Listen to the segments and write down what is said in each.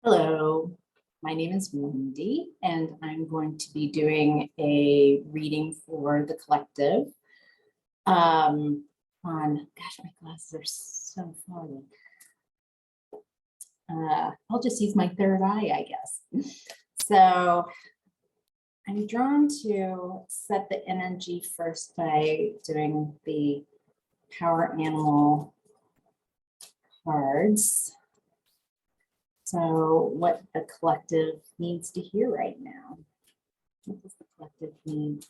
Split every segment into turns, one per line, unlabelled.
Hello, my name is Wendy, and I'm going to be doing a reading for the collective. Gosh, my glasses are so foggy. I'll just use my third eye, I guess. So I'm drawn to set the energy first by doing the power animal cards. So what the collective needs to hear right now? What does the collective need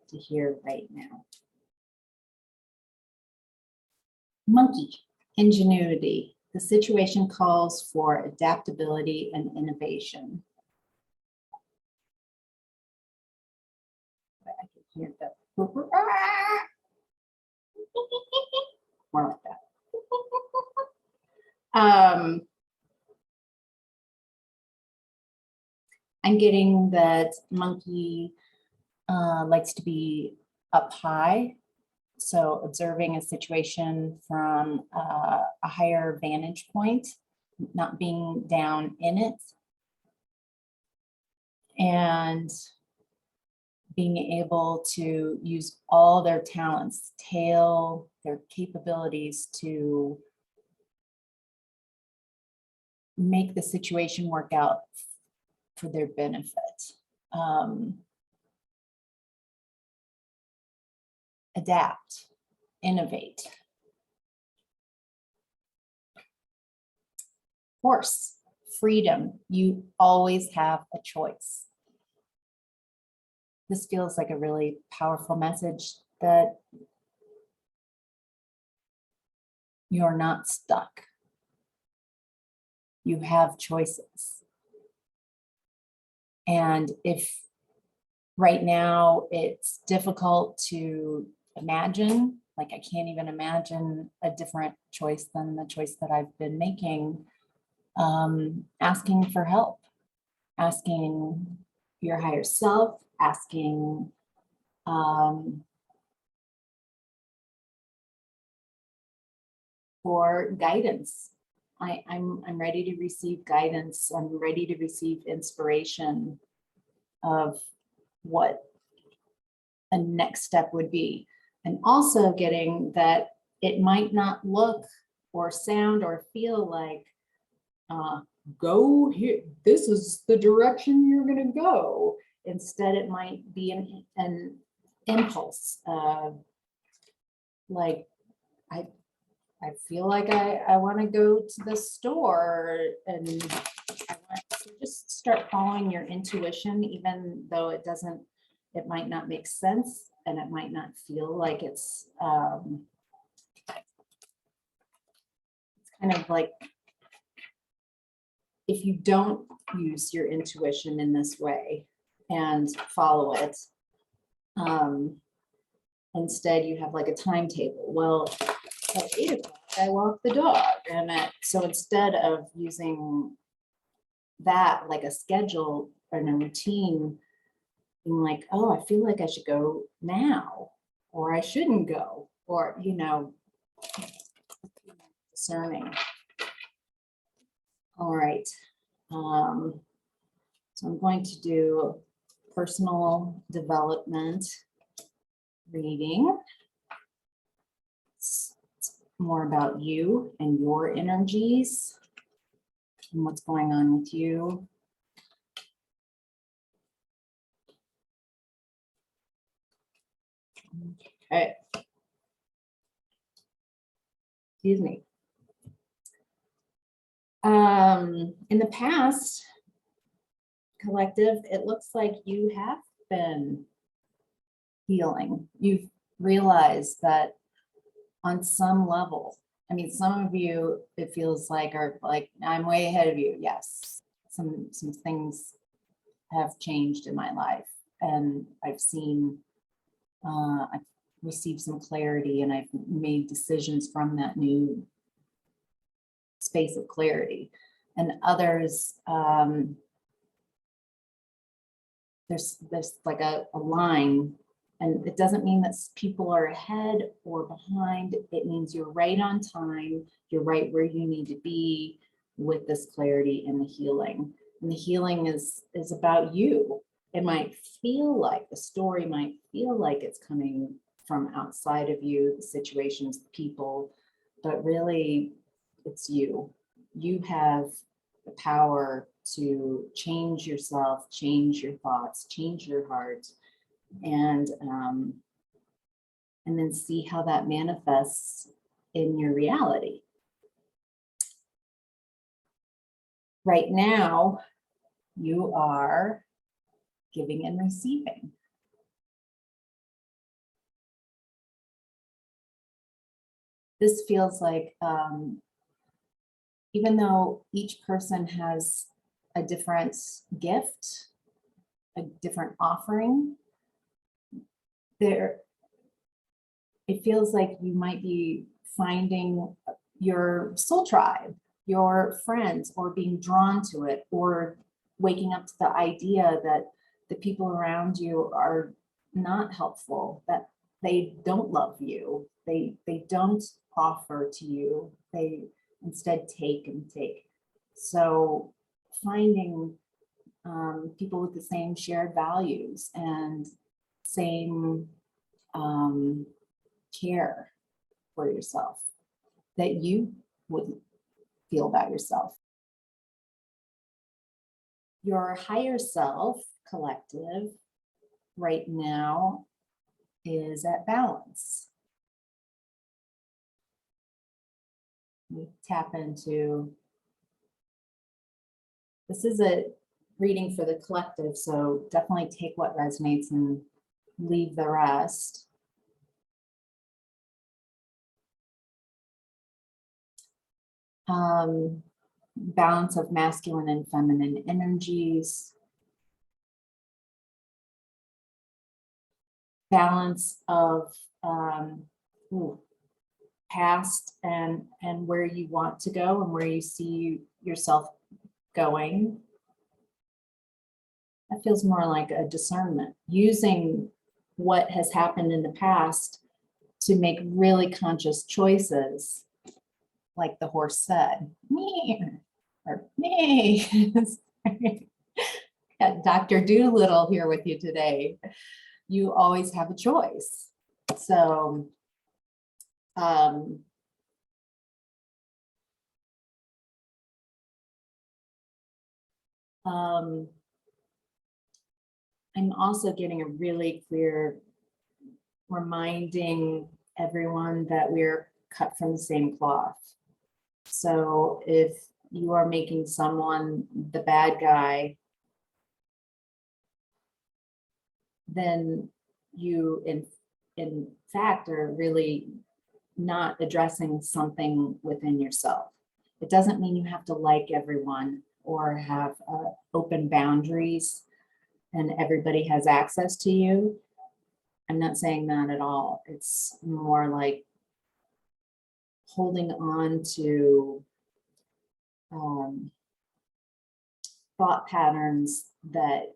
to hear right now? Monkey, ingenuity. The situation calls for adaptability and innovation. I can hear that. More like that. I'm getting that monkey likes to be up high. So observing a situation from a higher vantage point, not being down in it, and being able to use all their talents, their capabilities to make the situation work out for their benefit. Adapt, innovate. Force, freedom. You always have a choice. This feels like a really powerful message that you're not stuck. You have choices. And if right now it's difficult to imagine, like I can't even imagine a different choice than the choice that I've been making, asking for help, asking your higher self, asking for guidance. I'm ready to receive guidance. I'm ready to receive inspiration of what a next step would be. And also getting that it might not look or sound or feel like, go here, this is the direction you're going to go. Instead, it might be an impulse. Like, I feel like I want to go to the store, and I want to just start following your intuition, even though it might not make sense, and it might not feel like it's kind of like, if you don't use your intuition in this way and follow it, instead you have like a timetable. Well, at 8 o'clock, I walk the dog. And so instead of using that like a schedule and a routine, being like, oh, I feel like I should go now, or I shouldn't go, or, discerning. All right. So I'm going to do personal development reading. It's more about you and your energies and what's going on with you. Okay. Excuse me. In the past, collective, it looks like you have been healing. You've realized that on some level, I mean, some of you, it feels like, are like, I'm way ahead of you. Yes, some things have changed in my life, and I've seen, I've received some clarity, and I've made decisions from that new space of clarity. And others, there's like a line, and it doesn't mean that people are ahead or behind. It means you're right on time. You're right where you need to be. with this clarity and the healing. And the healing is about you. It might feel like, the story might feel like it's coming from outside of you, the situations, the people, but really it's you. You have the power to change yourself, change your thoughts, change your heart, and then see how that manifests in your reality. Right now, you are giving and receiving. This feels like, even though each person has a different gift, a different offering, it feels like you might be finding your soul tribe, your friends, or being drawn to it, or waking up to the idea that the people around you are not helpful, that they don't love you, they don't offer to you, they instead take and take. So finding people with the same shared values and same care for yourself that you would feel about yourself. Your higher self collective right now is at balance. We tap into, this is a reading for the collective, so definitely take what resonates and leave the rest. Balance of masculine and feminine energies. Balance of past and where you want to go and where you see yourself going. That feels more like a discernment, using what has happened in the past to make really conscious choices, like the horse said, me or me. Got Dr. Doolittle here with you today. You always have a choice. So I'm also getting a really clear reminding everyone that we're cut from the same cloth. So if you are making someone the bad guy, then you in fact are really not addressing something within yourself. It doesn't mean you have to like everyone or have open boundaries and everybody has access to you. I'm not saying that at all. It's more like holding on to thought patterns that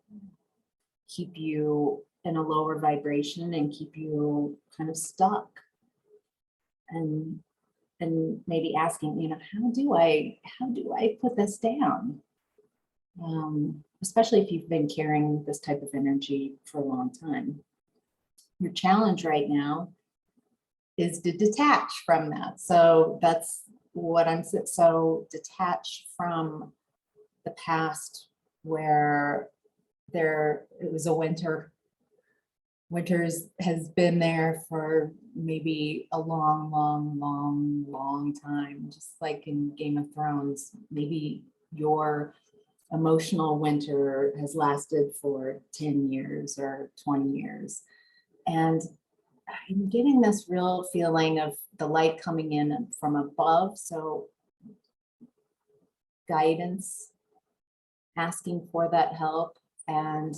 keep you in a lower vibration and keep you kind of stuck. And maybe asking, how do I put this down? Especially if you've been carrying this type of energy for a long time. Your challenge right now is to detach from that. So that's what I'm saying. So detach from the past where it was a winter. Winters has been there for maybe a long, long, long, long time, just like in Game of Thrones. Maybe your emotional winter has lasted for 10 years or 20 years. And I'm getting this real feeling of the light coming in from above. So guidance, asking for that help and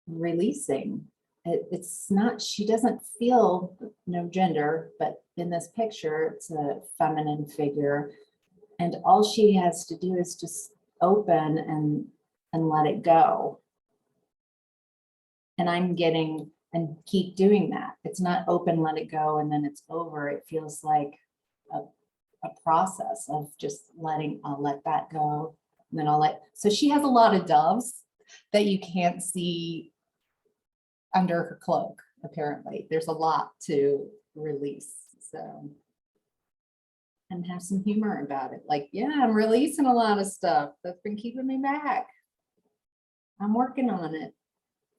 releasing. It's not, she doesn't feel, no gender, but in this picture, it's a feminine figure. And all she has to do is just open and let it go. And I'm getting, and keep doing that. It's not open, let it go, and then it's over. It feels like a process of just I'll let that go. And then so she has a lot of doves that you can't see under her cloak, apparently. There's a lot to release. So, and have some humor about it. Like, yeah, I'm releasing a lot of stuff that's been keeping me back. I'm working on it.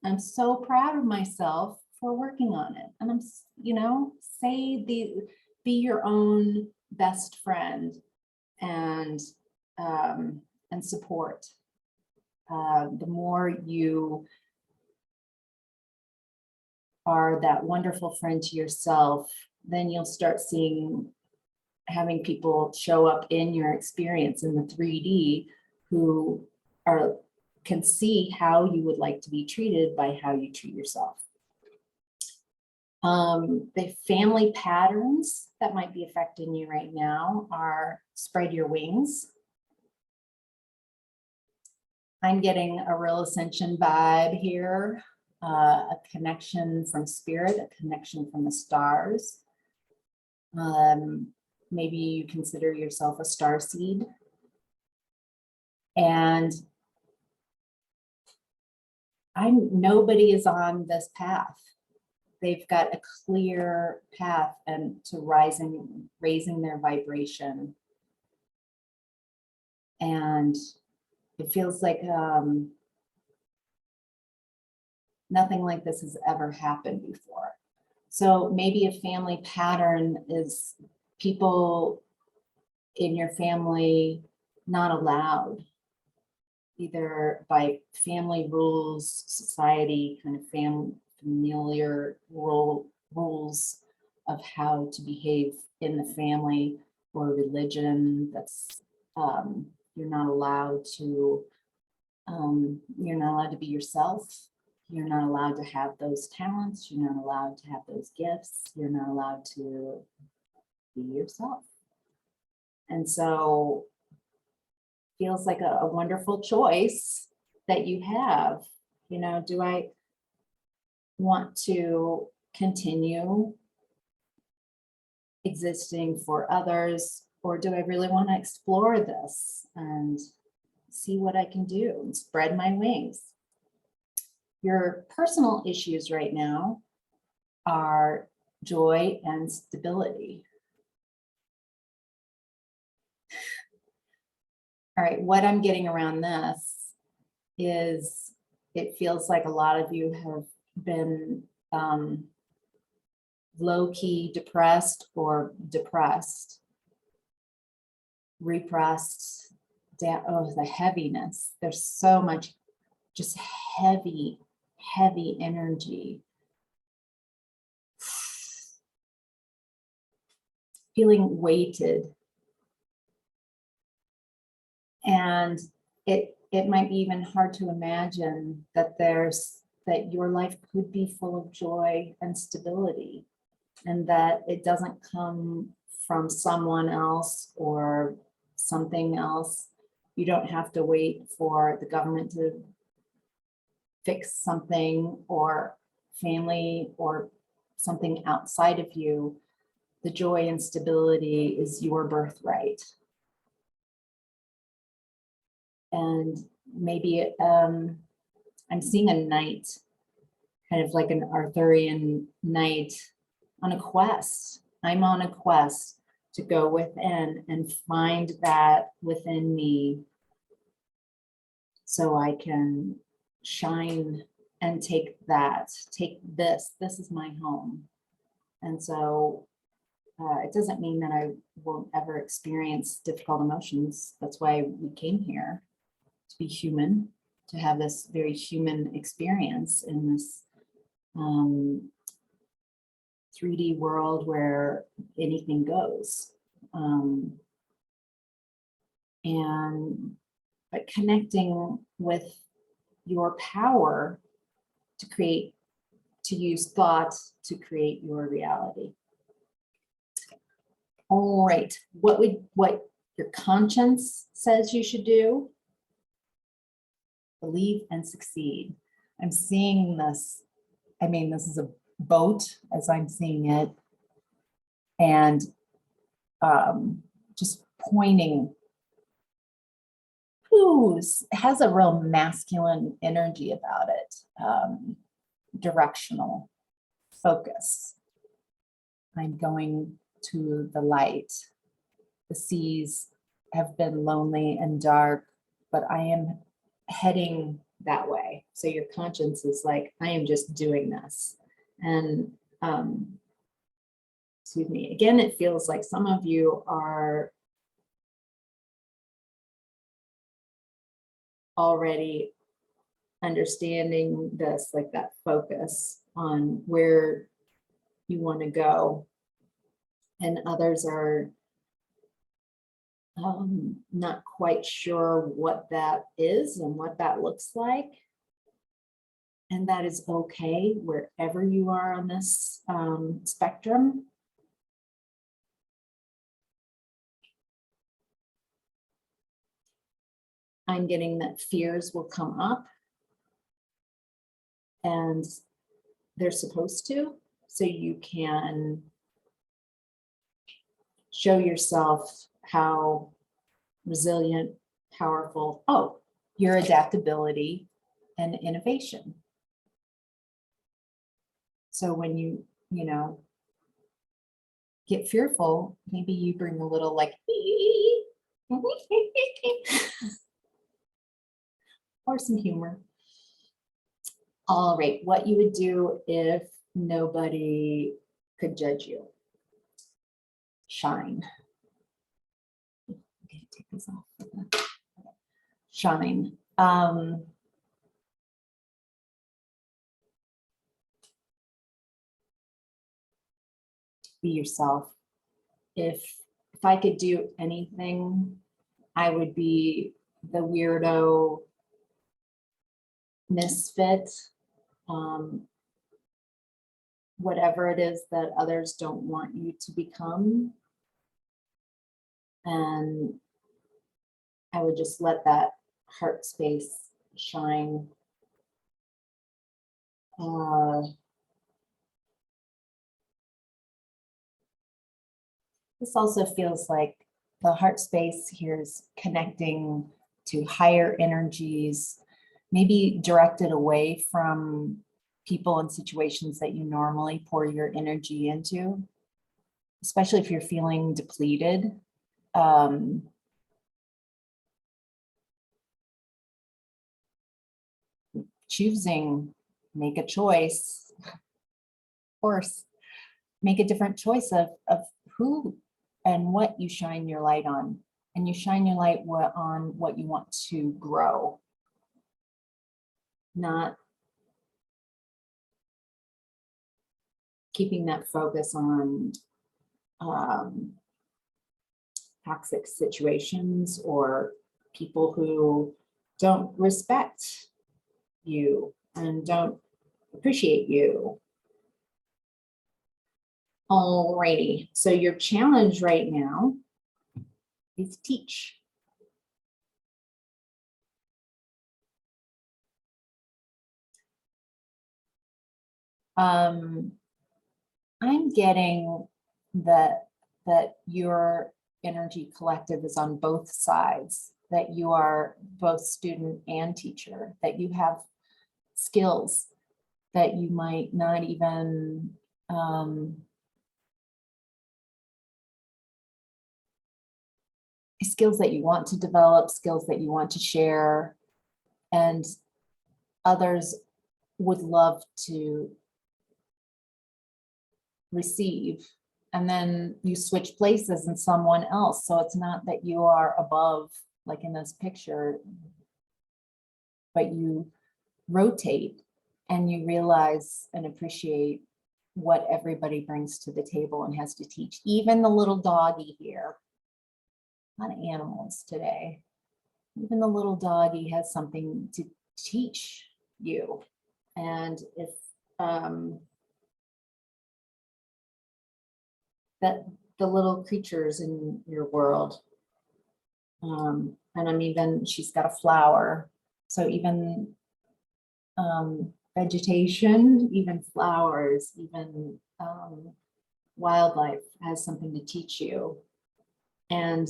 I'm so proud of myself for working on it. And I'm, be your own best friend and support. The more you are that wonderful friend to yourself, then you'll start having people show up in your experience in the 3D who can see how you would like to be treated by how you treat yourself. The family patterns that might be affecting you right now are spread your wings. I'm getting a real ascension vibe here, a connection from spirit, a connection from the stars. Maybe you consider yourself a star seed. And nobody is on this path. They've got a clear path and to raising their vibration. And it feels like nothing like this has ever happened before. So maybe a family pattern is people in your family not allowed, either by family rules, society, kind of familiar rules of how to behave in the family, or religion that's you're not allowed to be yourself. You're not allowed to have those talents. You're not allowed to have those gifts. You're not allowed to be yourself. And so feels like a wonderful choice that you have. Do I want to continue existing for others, or do I really want to explore this and see what I can do and spread my wings? Your personal issues right now are joy and stability. All right, what I'm getting around this is it feels like a lot of you have been low-key depressed or depressed, repressed, the heaviness. There's so much just heavy energy. Feeling weighted. And it might be even hard to imagine that your life could be full of joy and stability, and that it doesn't come from someone else or something else. You don't have to wait for the government to fix something, or family, or something outside of you. The joy and stability is your birthright. And maybe I'm seeing a knight, kind of like an Arthurian knight on a quest. I'm on a quest to go within and find that within me so I can shine and take this is my home. And so it doesn't mean that I won't ever experience difficult emotions. That's why we came here, to be human, to have this very human experience in this 3D world where anything goes. But connecting with your power to use thought to create your reality. All right, what your conscience says you should do: believe and succeed. I'm seeing this. I mean, this is a boat as I'm seeing it. And just pointing, has a real masculine energy about it, directional focus. I'm going to the light. The seas have been lonely and dark, but I am heading that way. So your conscience is like, I am just doing this. And excuse me, again, it feels like some of you are already understanding this, like that focus on where you want to go. And others are not quite sure what that is and what that looks like. And that is okay wherever you are on this spectrum. I'm getting that fears will come up, and they're supposed to, so you can show yourself how resilient, powerful, your adaptability and innovation. So when you get fearful, maybe you bring a little like, or some humor. All right, what you would do if nobody could judge you? Shine. Okay, take this off. Shine. Be yourself. If I could do anything, I would be the weirdo misfit, whatever it is that others don't want you to become. And I would just let that heart space shine. This also feels like the heart space here is connecting to higher energies, maybe directed away from people and situations that you normally pour your energy into, especially if you're feeling depleted. Choosing, make a choice, of course, make a different choice of who and what you shine your light on. And you shine your light on what you want to grow, not keeping that focus on toxic situations or people who don't respect you and don't appreciate you. Alrighty, so your challenge right now is teach. I'm getting that your energy collective is on both sides, that you are both student and teacher, that you have skills that you might not even skills that you want to develop, skills that you want to share, and others would love to receive. And then you switch places and someone else. So it's not that you are above, like in this picture, but you rotate and you realize and appreciate what everybody brings to the table and has to teach. Even the little doggy here. A lot of animals today. Even the little doggy has something to teach you. And if that the little creatures in your world, and I'm even, she's got a flower. So even vegetation, even flowers, even wildlife has something to teach you. and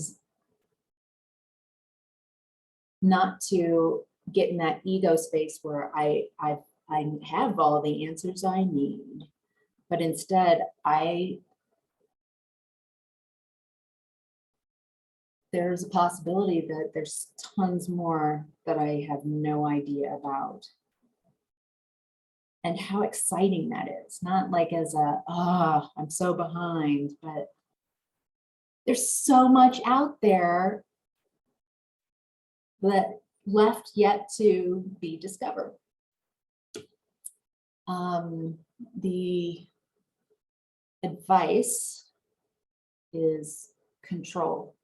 not to get in that ego space where I have all the answers I need, but instead there's a possibility that there's tons more that I have no idea about. And how exciting that is. Not like as I'm so behind, but there's so much out there that left yet to be discovered. The advice is control.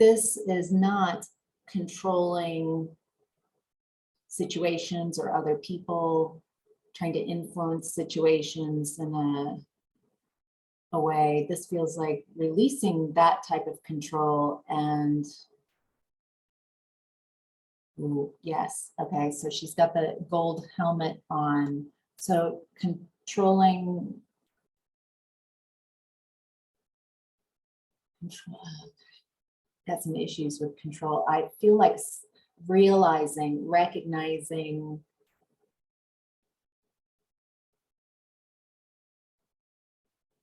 This is not controlling situations or other people, trying to influence situations in a way. This feels like releasing that type of control and ooh, yes, okay, so she's got the gold helmet on. So controlling, got some issues with control. I feel like realizing, recognizing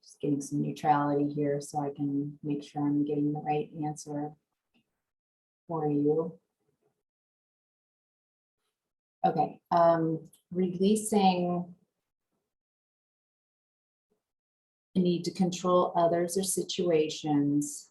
just getting some neutrality here so I can make sure I'm getting the right answer for you. Okay, releasing the need to control others or situations.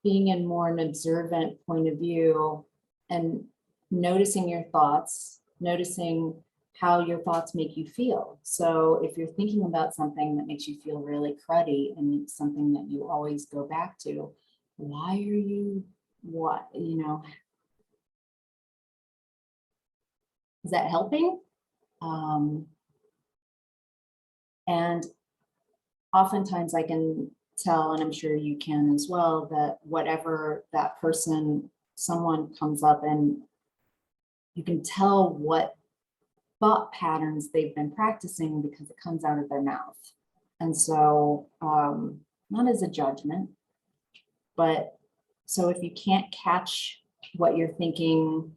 Being in more an observant point of view and noticing your thoughts, noticing how your thoughts make you feel. So if you're thinking about something that makes you feel really cruddy and it's something that you always go back to, why are you, what, you know, is that helping? And oftentimes I can tell, and I'm sure you can as well, that whatever that person, someone comes up and you can tell what thought patterns they've been practicing because it comes out of their mouth. And so not as a judgment, but so if you can't catch what you're thinking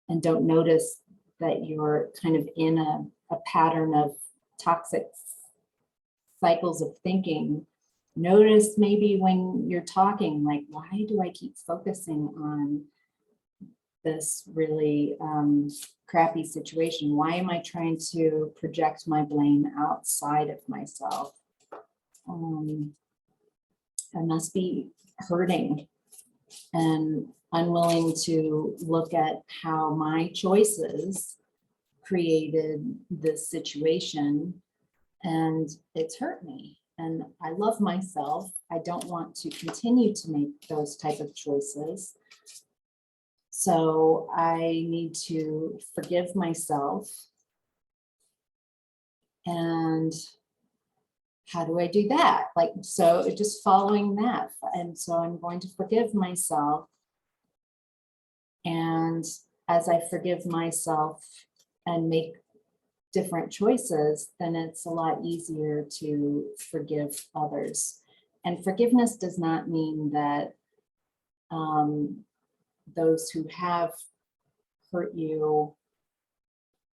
and don't notice that you're kind of in a pattern of toxic cycles of thinking, notice maybe when you're talking, like, why do I keep focusing on this really crappy situation? Why am I trying to project my blame outside of myself? I must be hurting and unwilling to look at how my choices created this situation, and it's hurt me. And I love myself. I don't want to continue to make those type of choices. So I need to forgive myself. And how do I do that? Like, so just following that. And so I'm going to forgive myself. And as I forgive myself and make different choices, then it's a lot easier to forgive others. And forgiveness does not mean that those who have hurt you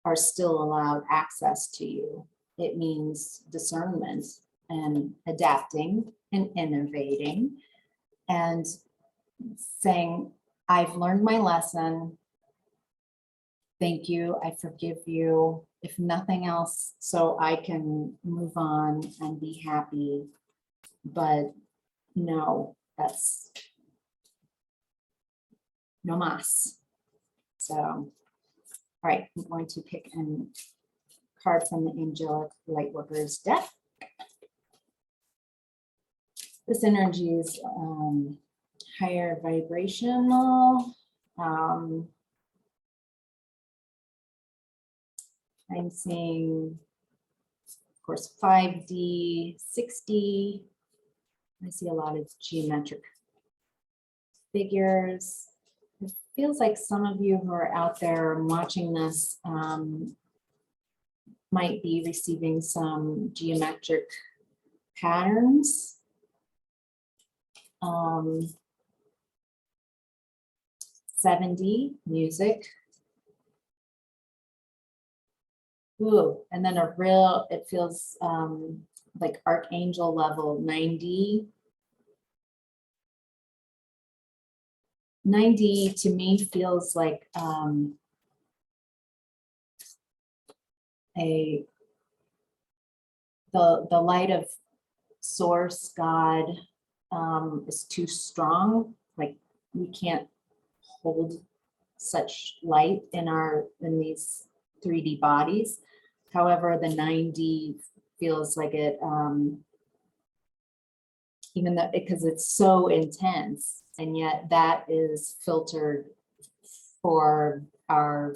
are still allowed access to you. It means discernment and adapting and innovating and saying, I've learned my lesson. Thank you. I forgive you. If nothing else, so I can move on and be happy. But no, that's no mas. So, all right, I'm going to pick a card from the Angelic Lightworkers deck. This energy is higher vibrational. I'm seeing, of course, 5D, 6D. I see a lot of geometric figures. It feels like some of you who are out there watching this might be receiving some geometric patterns. 70, music. Ooh, and then it feels like archangel level 90. 90 to me feels like the light of source, God, is too strong. Like we can't hold such light in these 3D bodies. However, the 90 feels like it, even though, because it's so intense, and yet that is filtered for our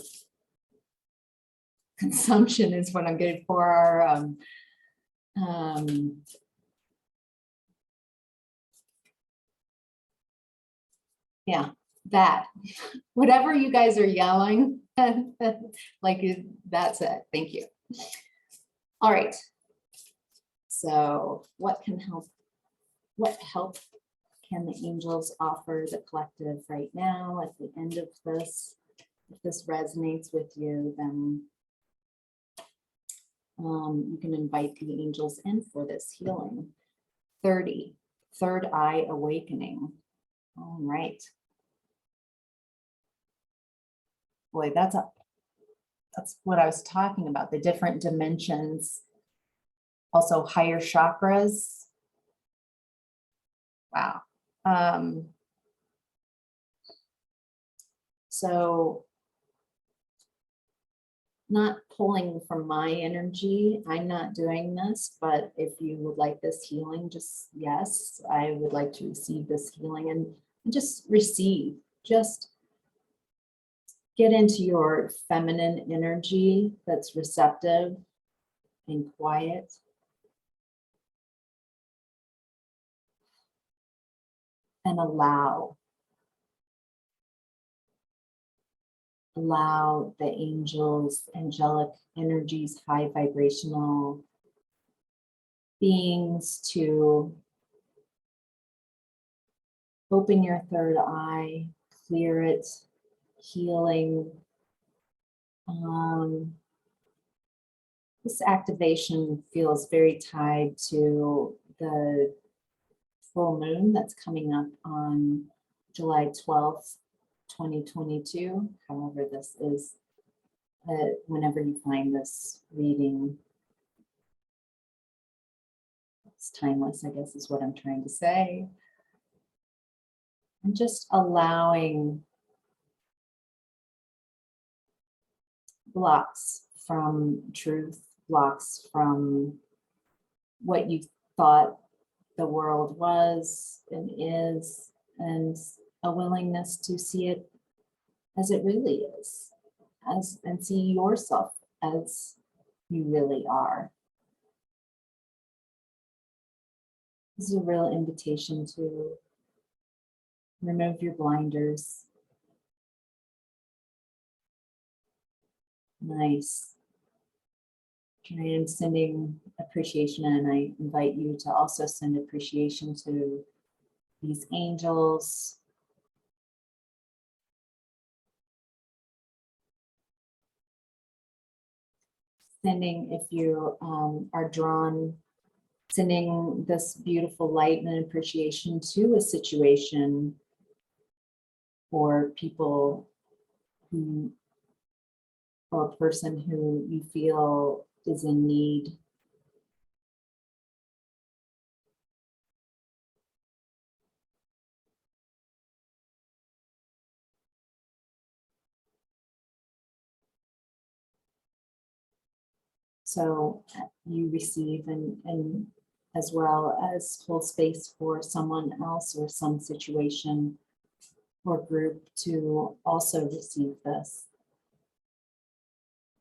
consumption is what I'm getting for our, yeah, that, whatever you guys are yelling, like that's it. Thank you. All right. So what help can the angels offer the collective right now at the end of this? If this resonates with you, then you can invite the angels in for this healing. 30, third eye awakening. All right. Boy, that's what I was talking about, the different dimensions. Also higher chakras. Wow. So not pulling from my energy, I'm not doing this, but if you would like this healing, just yes, I would like to receive this healing, and just receive, just get into your feminine energy that's receptive and quiet. And allow the angels, angelic energies, high vibrational beings to open your third eye, clear it, healing. This activation feels very tied to the full moon that's coming up on July 12th, 2022. However, this is whenever you find this reading, it's timeless, I guess is what I'm trying to say. And just allowing blocks from truth, blocks from what you thought the world was and is, and a willingness to see it as it really is, and see yourself as you really are. This is a real invitation to remove your blinders. Nice. I am sending appreciation, and I invite you to also send appreciation to these angels. Sending, if you are drawn, sending this beautiful light and appreciation to a situation or people who, or a person who you feel is in need. So you receive and as well as hold space for someone else or some situation or group to also receive this.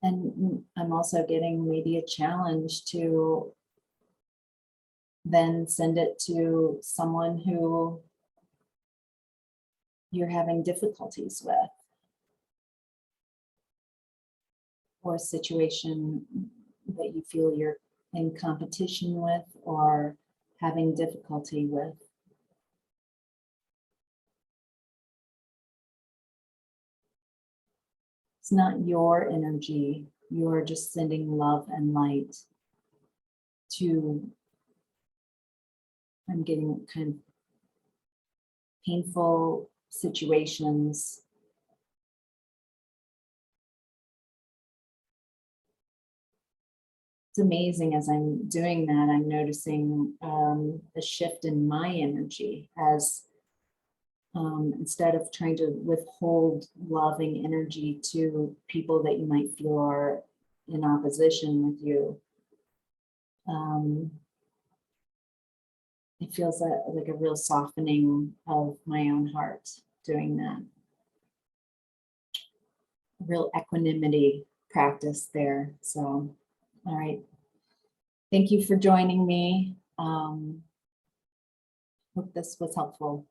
And I'm also getting maybe a challenge to then send it to someone who you're having difficulties with, or a situation that you feel you're in competition with or having difficulty with. It's not your energy. You're just sending love and light to, I'm getting kind of painful situations. It's amazing as I'm doing that, I'm noticing a shift in my energy as instead of trying to withhold loving energy to people that you might feel are in opposition with you. It feels like a real softening of my own heart doing that. Real equanimity practice there. So, all right. Thank you for joining me. Hope this was helpful.